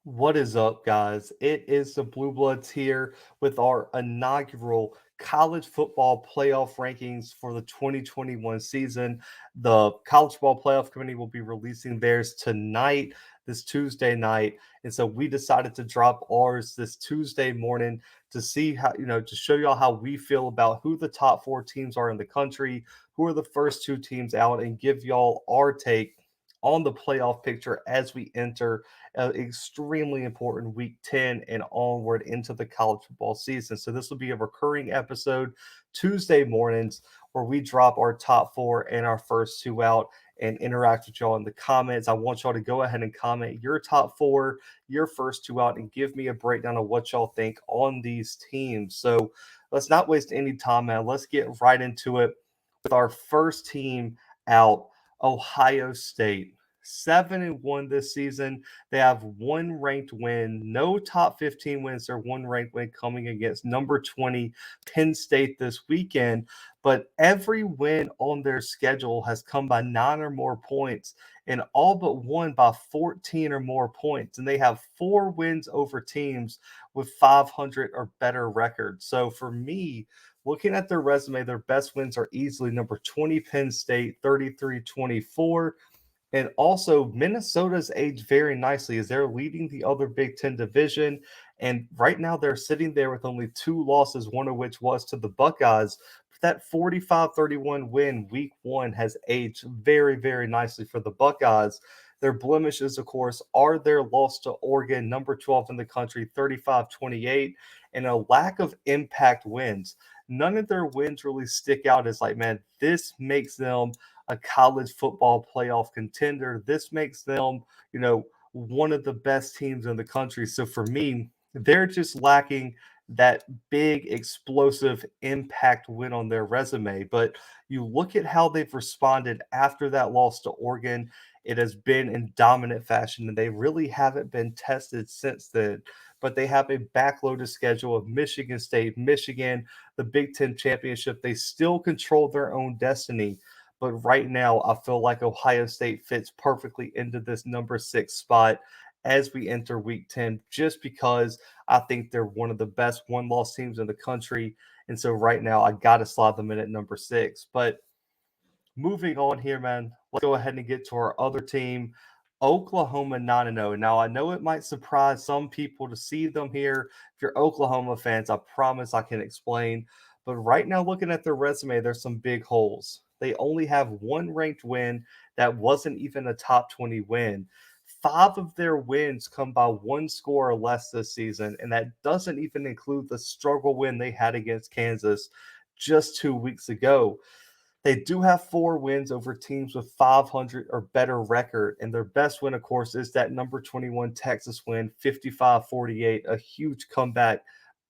What is up, guys? It is the Bluebloods here with our inaugural college football playoff rankings for the 2021 season. The College Football Playoff Committee will be releasing theirs tonight, this Tuesday night. And so we decided to drop ours this Tuesday morning to see how, to show y'all how we feel about who the top four teams are in the country, who are the first two teams out, and give y'all our take on the playoff picture as we enter extremely important week 10 and onward into the college football season. So, this will be a recurring episode Tuesday mornings where we drop our top four and our first two out and interact with y'all in the comments. I want y'all to go ahead and comment your top four, your first two out, and give me a breakdown of what y'all think on these teams. So, let's not waste any time, man. Let's get right into it with our first team out, Ohio State. 7-1 this season. They have one ranked win, no top 15 wins. They're one ranked win coming against number 20 Penn State this weekend. But every win on their schedule has come by 9 or more points, and all but one by 14 or more points. And they have four wins over teams with 500 or better records. So for me, looking at their resume, their best wins are easily number 20 Penn State, 33-24. And also, Minnesota's aged very nicely as they're leading the other Big Ten division. And right now, they're sitting there with only two losses, one of which was to the Buckeyes. But that 45-31 win week one has aged very, very nicely for the Buckeyes. Their blemishes, of course, are their loss to Oregon, number 12 in the country, 35-28, and a lack of impact wins. None of their wins really stick out as like, man, this makes them a college football playoff contender. This makes them, one of the best teams in the country. So for me, they're just lacking that big explosive impact win on their resume. But you look at how they've responded after that loss to Oregon, it has been in dominant fashion, and they really haven't been tested since then. But they have a backloaded schedule of Michigan State, Michigan, the Big Ten championship. They still control their own destiny. But right now, I feel like Ohio State fits perfectly into this number six spot as we enter week 10, just because I think they're one of the best one loss teams in the country. And so right now, I got to slot them in at number six. But moving on here, man, let's go ahead and get to our other team, Oklahoma 9-0. Now, I know it might surprise some people to see them here. If you're Oklahoma fans, I promise I can explain. But right now, looking at their resume, there's some big holes. They only have one ranked win that wasn't even a top 20 win. Five of their wins come by one score or less this season, and that doesn't even include the struggle win they had against Kansas just 2 weeks ago. They do have four wins over teams with 500 or better record, and their best win, of course, is that number 21 Texas win, 55-48, a huge comeback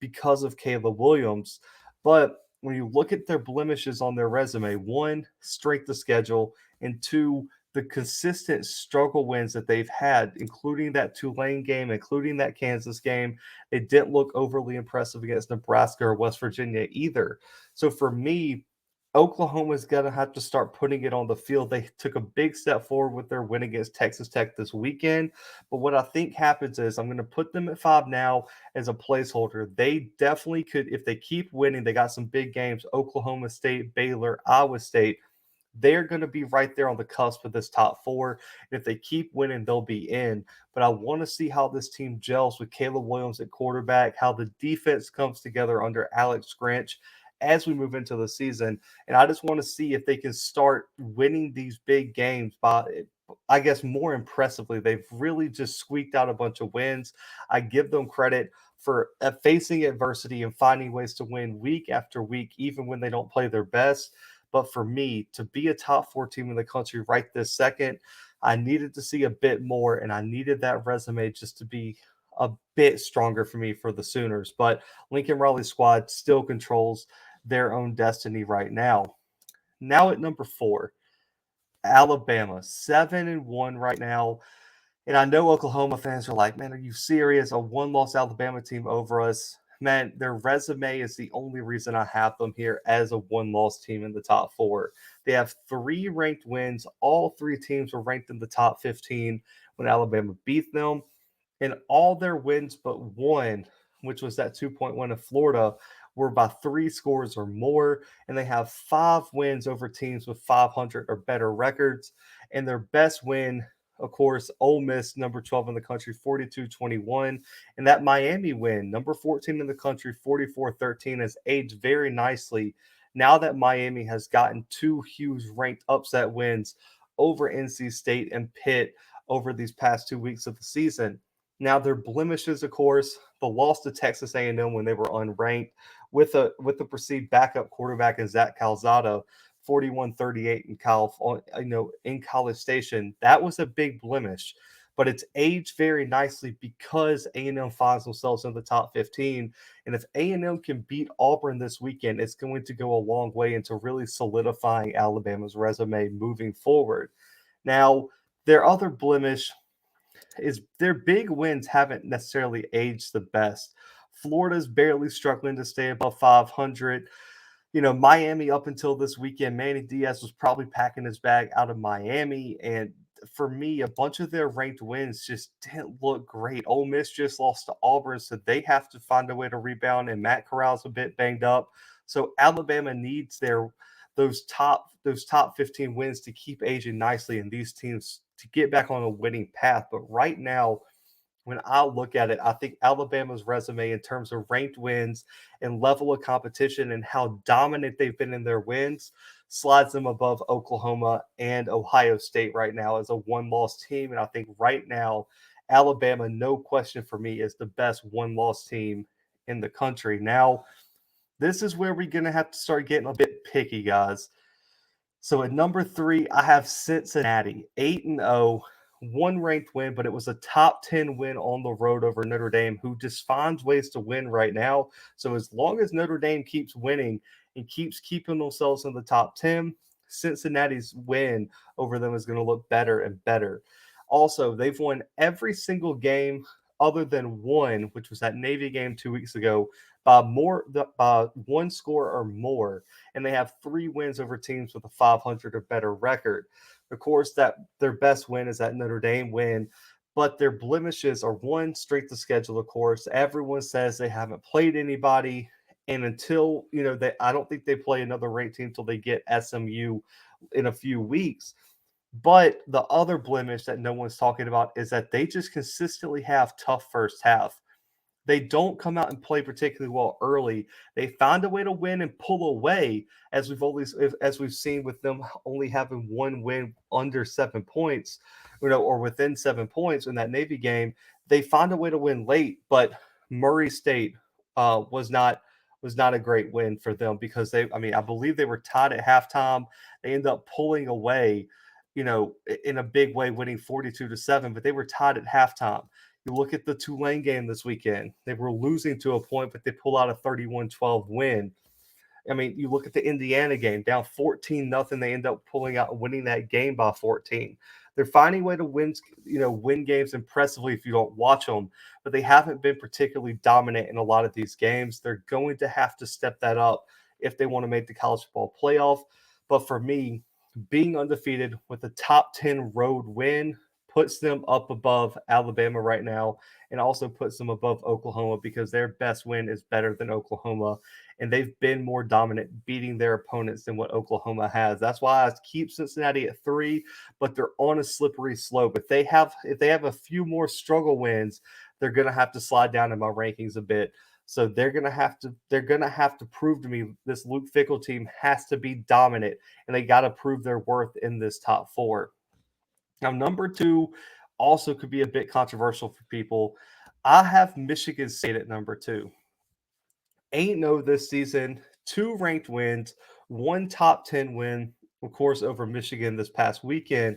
because of Caleb Williams. But when you look at their blemishes on their resume, one, strength of schedule, and two, the consistent struggle wins that they've had, including that Tulane game, including that Kansas game, they didn't look overly impressive against Nebraska or West Virginia either. So for me, Oklahoma's going to have to start putting it on the field. They took a big step forward with their win against Texas Tech this weekend. But what I think happens is I'm going to put them at five now as a placeholder. They definitely could, if they keep winning, they got some big games, Oklahoma State, Baylor, Iowa State. They're going to be right there on the cusp of this top four. And if they keep winning, they'll be in. But I want to see how this team gels with Caleb Williams at quarterback, how the defense comes together under Alex Grinch as we move into the season. And I just want to see if they can start winning these big games by, I guess, more impressively. They've really just squeaked out a bunch of wins. I give them credit for facing adversity and finding ways to win week after week, even when they don't play their best. But for me, to be a top four team in the country right this second, I needed to see a bit more, and I needed that resume just to be a bit stronger for me for the Sooners. But Lincoln Riley squad still controls their own destiny right now. Now at number four, Alabama, 7-1 right now. And I know Oklahoma fans are like, man, are you serious? A one-loss Alabama team over us. Man, their resume is the only reason I have them here as a one-loss team in the top four. They have three ranked wins. All three teams were ranked in the top 15 when Alabama beat them. And all their wins but one, which was that 2-point win of Florida, were by 3 scores or more. And they have 5 wins over teams with 500 or better records. And their best win, of course, Ole Miss, number 12 in the country, 42-21. And that Miami win, number 14 in the country, 44-13, has aged very nicely now that Miami has gotten 2 huge ranked upset wins over NC State and Pitt over these past 2 weeks of the season. Now their blemishes, of course, the loss to Texas A&M when they were unranked, with a perceived backup quarterback in Zach Calzada, 41-38 in in College Station. That was a big blemish, but it's aged very nicely because A&M finds themselves in the top 15. And if A&M can beat Auburn this weekend, it's going to go a long way into really solidifying Alabama's resume moving forward. Now, their other blemish is their big wins haven't necessarily aged the best. Florida's barely struggling to stay above 500. Miami up until this weekend, Manny Diaz was probably packing his bag out of Miami. And for me, a bunch of their ranked wins just didn't look great. Ole Miss just lost to Auburn, so they have to find a way to rebound. And Matt Corral's a bit banged up. So Alabama needs those top 15 wins to keep aging nicely and these teams to get back on a winning path. But right now, when I look at it, I think Alabama's resume in terms of ranked wins and level of competition and how dominant they've been in their wins slides them above Oklahoma and Ohio State right now as a one-loss team. And I think right now, Alabama, no question for me, is the best one-loss team in the country. Now, this is where we're going to have to start getting a bit picky, guys. So at number 3, I have Cincinnati, 8-0, one ranked win, but it was a top 10 win on the road over Notre Dame, who just finds ways to win right now. So as long as Notre Dame keeps winning and keeps keeping themselves in the top 10, Cincinnati's win over them is going to look better and better. Also, they've won every single game other than one, which was that Navy game 2 weeks ago, by 1 score or more, and they have 3 wins over teams with a 500 or better record. Of course, that their best win is that Notre Dame win, but their blemishes are one, strength of schedule. Of course, everyone says they haven't played anybody, and until I don't think they play another ranked team until they get SMU in a few weeks. But the other blemish that no one's talking about is that they just consistently have tough first half. They don't come out and play particularly well early. They find a way to win and pull away, as we've seen with them only having one win under 7 points, or within 7 points in that Navy game. They find a way to win late, but Murray State was not a great win for them because I believe they were tied at halftime. They end up pulling away, in a big way, winning 42-7, but they were tied at halftime. You look at the Tulane game this weekend. They were losing to a point, but they pull out a 31-12 win. You look at the Indiana game, down 14-0. They end up pulling out and winning that game by 14. They're finding a way to win games impressively if you don't watch them, but they haven't been particularly dominant in a lot of these games. They're going to have to step that up if they want to make the college football playoff. But for me, being undefeated with a top 10 road win puts them up above Alabama right now and also puts them above Oklahoma because their best win is better than Oklahoma, and they've been more dominant beating their opponents than what Oklahoma has. That's why I keep Cincinnati at 3, but they're on a slippery slope. If they have a few more struggle wins, they're going to have to slide down in my rankings a bit. So they're gonna have to prove to me this Luke Fickell team has to be dominant, and they got to prove their worth in this top 4. Now, number 2 also could be a bit controversial for people. I have Michigan State at number 2. Ain't no this season, 2 ranked wins, one top 10 win, of course, over Michigan this past weekend.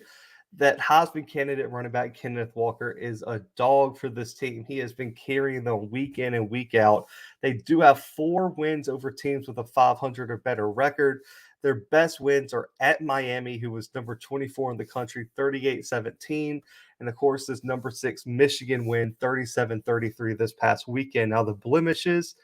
That Heisman candidate running back Kenneth Walker is a dog for this team. He has been carrying them week in and week out. They do have 4 wins over teams with a 500 or better record. Their best wins are at Miami, who was number 24 in the country, 38-17. And of course, this number 6 Michigan win, 37-33 this past weekend. Now, the blemishes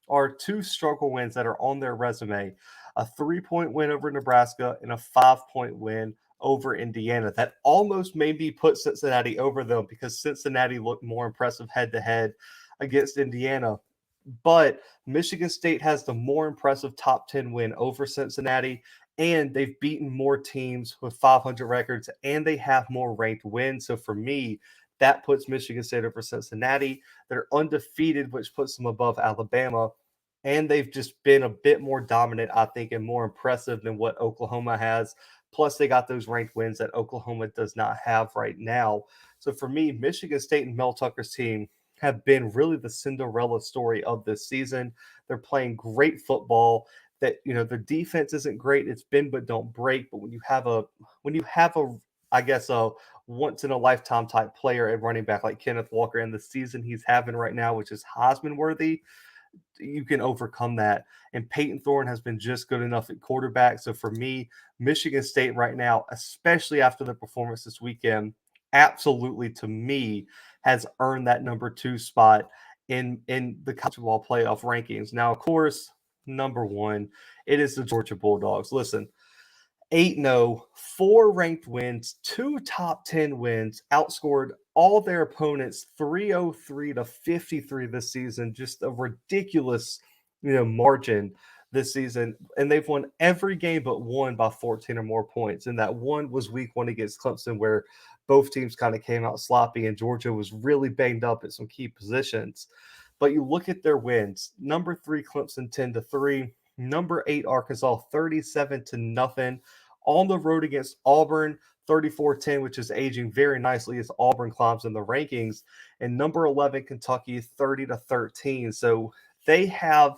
are 2 struggle wins that are on their resume: a 3-point win over Nebraska and a 5-point win over Indiana. That almost made me put Cincinnati over them because Cincinnati looked more impressive head to head against Indiana. But Michigan State has the more impressive top 10 win over Cincinnati, and they've beaten more teams with 500 records, and they have more ranked wins. So for me, that puts Michigan State over Cincinnati. They're undefeated, which puts them above Alabama. And they've just been a bit more dominant, I think, and more impressive than what Oklahoma has. Plus, they got those ranked wins that Oklahoma does not have right now. So for me, Michigan State and Mel Tucker's team have been really the Cinderella story of this season. They're playing great football. That their defense isn't great. It's bend but don't break. But when you have a I guess a once in a lifetime type player at running back like Kenneth Walker and the season he's having right now, which is Heisman worthy, you can overcome that. And Peyton Thorne has been just good enough at quarterback. So for me, Michigan State right now, especially after the performance this weekend, absolutely to me has earned that number 2 spot in the college football playoff rankings. Now, of course, number 1, it is the Georgia Bulldogs. Listen, 8-0, 4 ranked wins, 2 top 10 wins, outscored all their opponents 303 to 53 this season. Just a ridiculous, margin this season. And they've won every game but one by 14 or more points. And that one was week 1 against Clemson, where both teams kind of came out sloppy and Georgia was really banged up at some key positions. But you look at their wins. Number 3 Clemson 10-3, number 8 Arkansas 37 to nothing. On the road against Auburn 34-10, which is aging very nicely as Auburn climbs in the rankings, and number 11 Kentucky 30-13. So they have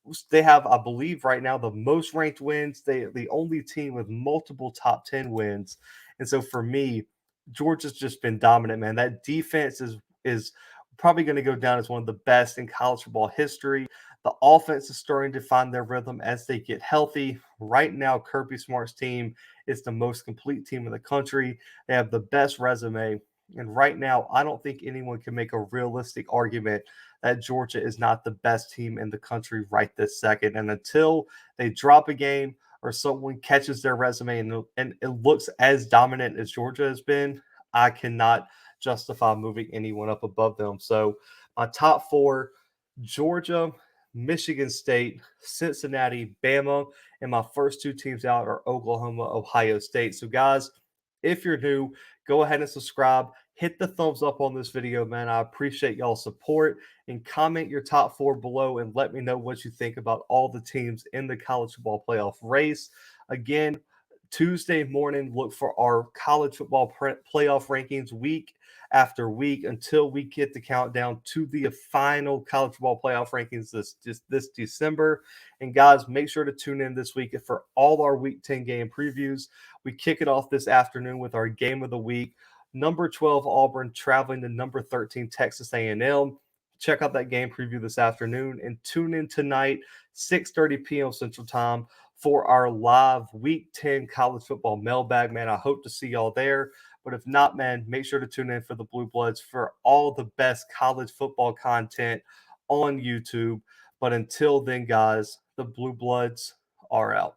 I believe right now the most ranked wins. They the only team with multiple top 10 wins. And so for me, Georgia's just been dominant, man. That defense is probably going to go down as one of the best in college football history. The offense is starting to find their rhythm as they get healthy. Right now, Kirby Smart's team is the most complete team in the country. They have the best resume. And right now, I don't think anyone can make a realistic argument that Georgia is not the best team in the country right this second. And until they drop a game or someone catches their resume and it looks as dominant as Georgia has been, I cannot justify moving anyone up above them. So my top 4, Georgia, Michigan State, Cincinnati, Bama, and my first 2 teams out are Oklahoma, Ohio State. So guys, if you're new, go ahead and subscribe. Hit the thumbs up on this video, man. I appreciate y'all's support, and comment your top 4 below and let me know what you think about all the teams in the college football playoff race. Again, Tuesday morning, look for our college football playoff rankings week after week until we get the countdown to the final college football playoff rankings this December. And guys, make sure to tune in this week for all our week 10 game previews. We kick it off this afternoon with our game of the week. Number 12 Auburn traveling to number 13 Texas A&M. Check out that game preview this afternoon and tune in tonight, 6:30 p.m. Central Time, for our live Week 10 college football mailbag. Man, I hope to see y'all there. But if not, man, make sure to tune in for the Bluebloods for all the best college football content on YouTube. But until then, guys, the Bluebloods are out.